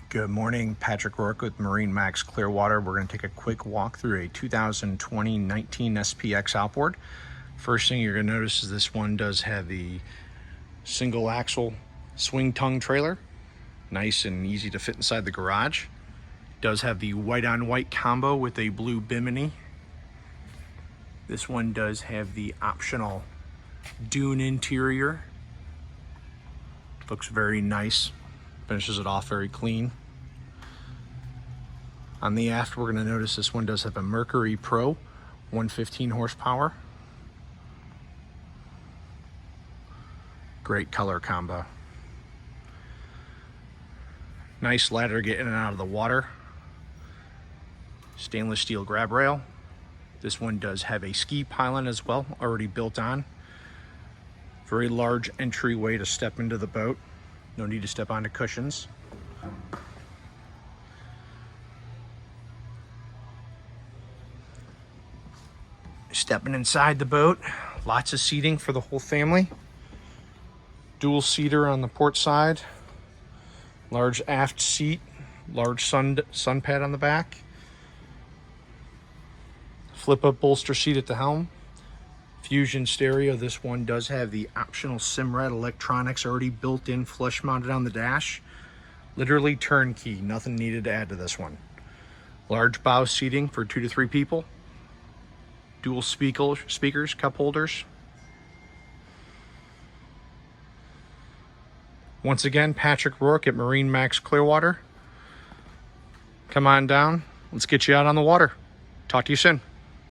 Good morning, Patrick Rourke with MarineMax Clearwater. We're going to take a quick walk through a 2020 19 SPX outboard. First thing you're going to notice is this one does have the single axle swing tongue trailer. Nice and easy to fit inside the garage. Does have the white on white combo with a blue bimini. This one does have the optional dune interior. Looks very nice. Finishes it off very clean. On the aft, we're going to notice this one does have a Mercury Pro 115 horsepower. Great color combo. Nice ladder getting in and out of the water. Stainless steel grab rail. This one does have a ski pylon as well, already built on. Very large entryway to step into the boat. No need to step onto cushions. Stepping inside the boat, lots of seating for the whole family. Dual seater on the port side. Large aft seat, large sun pad on the back. Flip up bolster seat at the helm. Fusion stereo. This one does have the optional Simrad electronics already built in, flush mounted on the dash. Literally turnkey, nothing needed to add to this one. Large bow seating for 2 to 3 people. Dual speakers, cup holders. Once again, Patrick Rourke at MarineMax Clearwater. Come on down, let's get you out on the water. Talk to you soon.